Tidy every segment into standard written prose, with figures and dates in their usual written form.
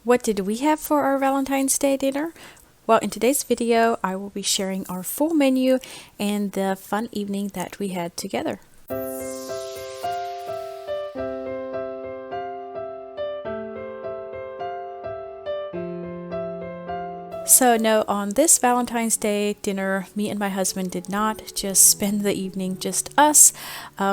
What did we have for our Valentine's Day dinner? Well, in today's video, I will be sharing our full menu and the fun evening that we had together. So no, on this Valentine's Day dinner, me and my husband did not just spend the evening just us.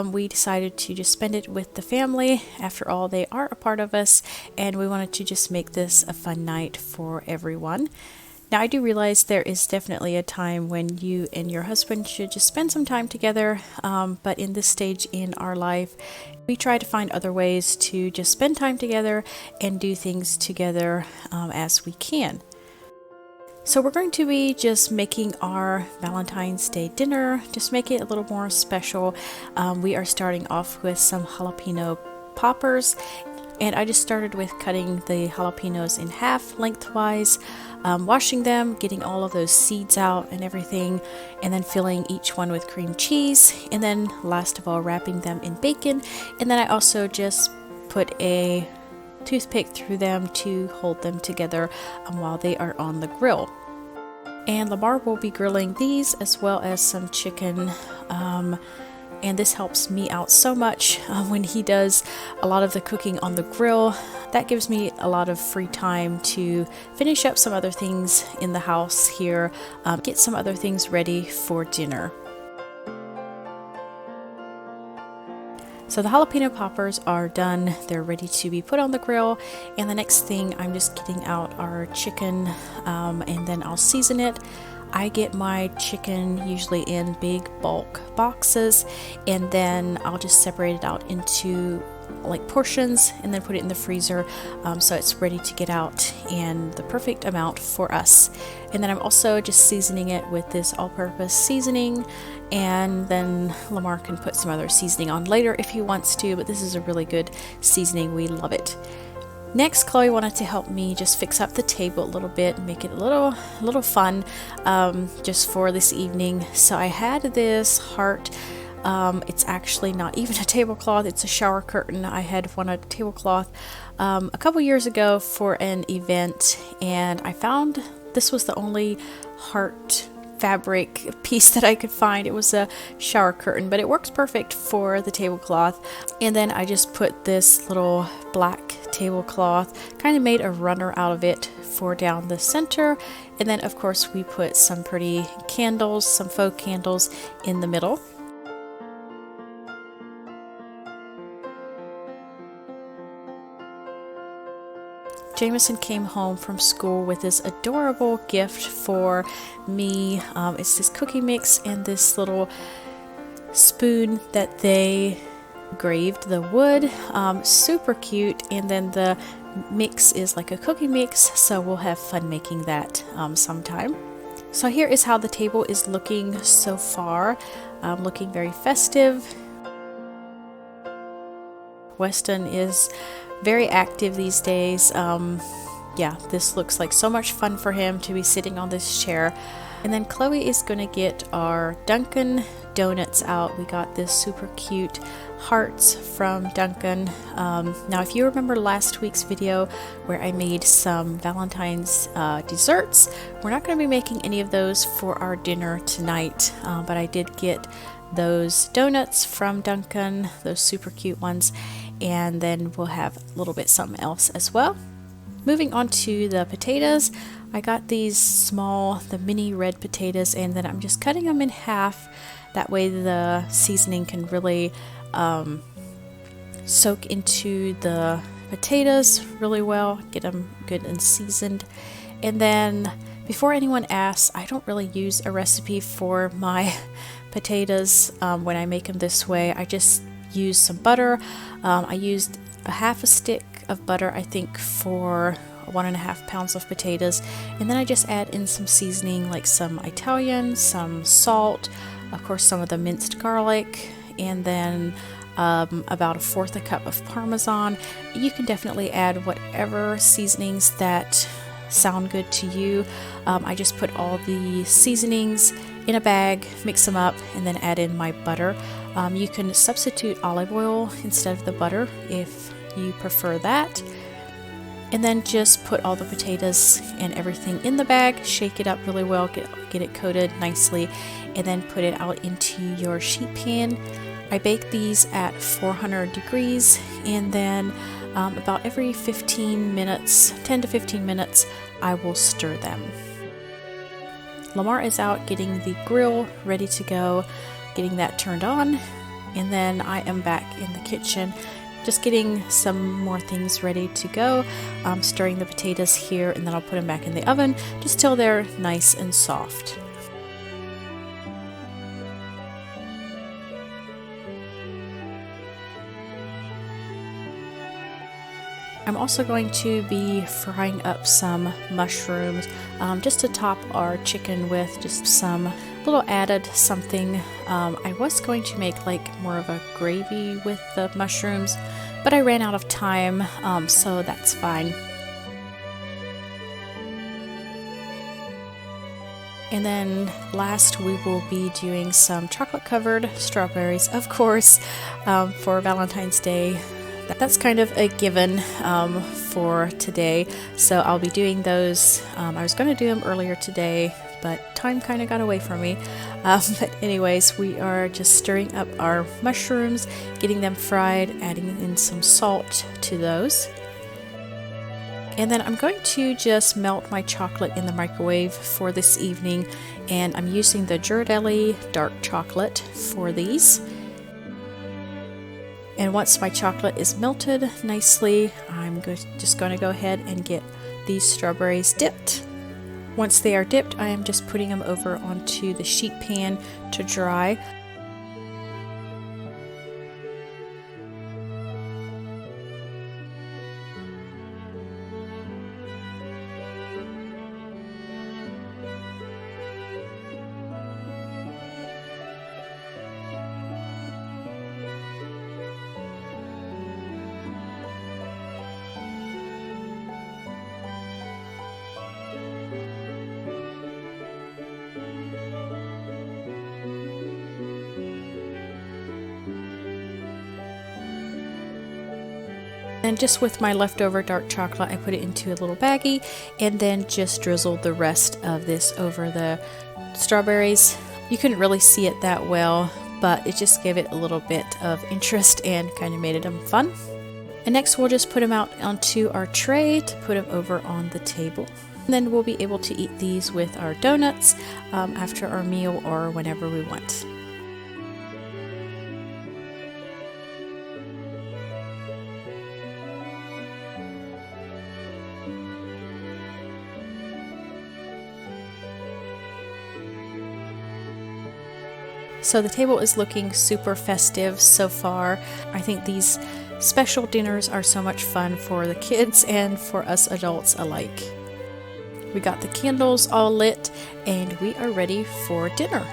We decided to just spend it with the family. After all, they are a part of us, and we wanted to just make this a fun night for everyone. Now, I do realize there is definitely a time when you and your husband should just spend some time together, but in this stage in our life, we try to find other ways to just spend time together and do things together as we can. So we're going to be just making our Valentine's Day dinner, just make it a little more special. We are starting off with some jalapeno poppers, and I just started with cutting the jalapenos in half lengthwise, washing them, getting all of those seeds out and everything, and then filling each one with cream cheese, and then last of all wrapping them in bacon. And then I also just put a toothpick through them to hold them together while they are on the grill. And Lamar will be grilling these as well as some chicken, and this helps me out so much when he does a lot of the cooking on the grill. That gives me a lot of free time to finish up some other things in the house here, get some other things ready for dinner. So the jalapeno poppers are done, they're ready to be put on the grill, and the next thing I'm just getting out our chicken, and then I'll season it. I get my chicken usually in big bulk boxes, and then I'll just separate it out into like portions and then put it in the freezer, so it's ready to get out and the perfect amount for us. And then I'm also just seasoning it with this all-purpose seasoning, and then Lamar can put some other seasoning on later if he wants to, but this is a really good seasoning. We love it. Next, Chloe wanted to help me just fix up the table a little bit, make it a little fun, just for this evening. So I had this heart. It's actually not even a tablecloth, it's a shower curtain. I had one a tablecloth a couple years ago for an event, and I found this was the only heart fabric piece that I could find. It was a shower curtain, but it works perfect for the tablecloth. And then I just put this little black tablecloth, kind of made a runner out of it for down the center, and then of course we put some pretty candles, some faux candles in the middle. Jameson came home from school with this adorable gift for me. It's this cookie mix and this little spoon that they engraved the wood. Super cute. And then the mix is like a cookie mix, so we'll have fun making that sometime. So here is how the table is looking so far. Looking very festive. Weston is very active these days. Yeah, this looks like so much fun for him to be sitting on this chair. And then Chloe is going to get our Dunkin' Donuts out. We got this super cute hearts from Dunkin'. Now, if you remember last week's video where I made some Valentine's desserts, we're not going to be making any of those for our dinner tonight, but I did get those donuts from Dunkin', those super cute ones, and then we'll have a little bit something else as well. Moving on to the potatoes, I got these small, the mini red potatoes, and then I'm just cutting them in half. That way the seasoning can really soak into the potatoes really well, get them good and seasoned. And then before anyone asks, I don't really use a recipe for my potatoes when I make them this way. I just use some butter. I used a half a stick of butter, I think, for 1.5 pounds of potatoes, and then I just add in some seasoning like some Italian, some salt, of course some of the minced garlic, and then about 1/4 cup of Parmesan. You can definitely add whatever seasonings that sound good to you. I just put all the seasonings in a bag, mix them up, and then add in my butter. You can substitute olive oil instead of the butter if you prefer that. And then just put all the potatoes and everything in the bag, shake it up really well, get it coated nicely, and then put it out into your sheet pan. I bake these at 400 degrees, and then about every 15 minutes, 10 to 15 minutes, I will stir them. Lamar is out getting the grill ready to go, getting that turned on, and then I am back in the kitchen just getting some more things ready to go. I'm stirring the potatoes here, and then I'll put them back in the oven just till they're nice and soft. I'm also going to be frying up some mushrooms just to top our chicken with, just some little added something. I was going to make like more of a gravy with the mushrooms, but I ran out of time, so that's fine. And then last, we will be doing some chocolate covered strawberries, of course, for Valentine's Day. That's kind of a given for today, so I'll be doing those. I was going to do them earlier today, but time kind of got away from me. But anyways, we are just stirring up our mushrooms, getting them fried, adding in some salt to those. And then I'm going to just melt my chocolate in the microwave for this evening, and I'm using the Ghirardelli dark chocolate for these. And once my chocolate is melted nicely, I'm just going to go ahead and get these strawberries dipped. Once they are dipped, I am just putting them over onto the sheet pan to dry. And just with my leftover dark chocolate, I put it into a little baggie and then just drizzled the rest of this over the strawberries. You couldn't really see it that well, but it just gave it a little bit of interest and kind of made it fun. And next we'll just put them out onto our tray to put them over on the table. And then we'll be able to eat these with our donuts after our meal or whenever we want. So the table is looking super festive so far. I think these special dinners are so much fun for the kids and for us adults alike. We got the candles all lit and we are ready for dinner.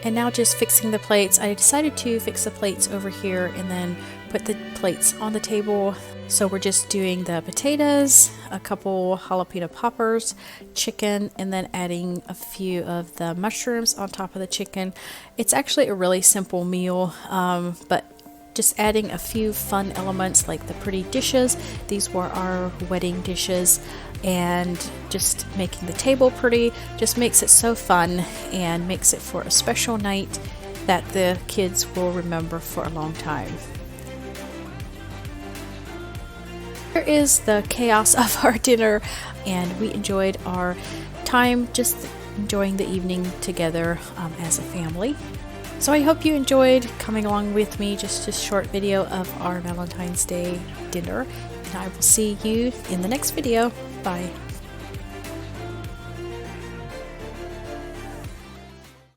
And now just fixing the plates. I decided to fix the plates over here and then put the plates on the table. So we're just doing the potatoes, a couple jalapeno poppers, chicken, and then adding a few of the mushrooms on top of the chicken. It's actually a really simple meal, but just adding a few fun elements like the pretty dishes. These were our wedding dishes, and just making the table pretty just makes it so fun and makes it for a special night that the kids will remember for a long time. Here is the chaos of our dinner, and we enjoyed our time just enjoying the evening together as a family. So I hope you enjoyed coming along with me, just a short video of our Valentine's Day dinner, and I will see you in the next video. Bye.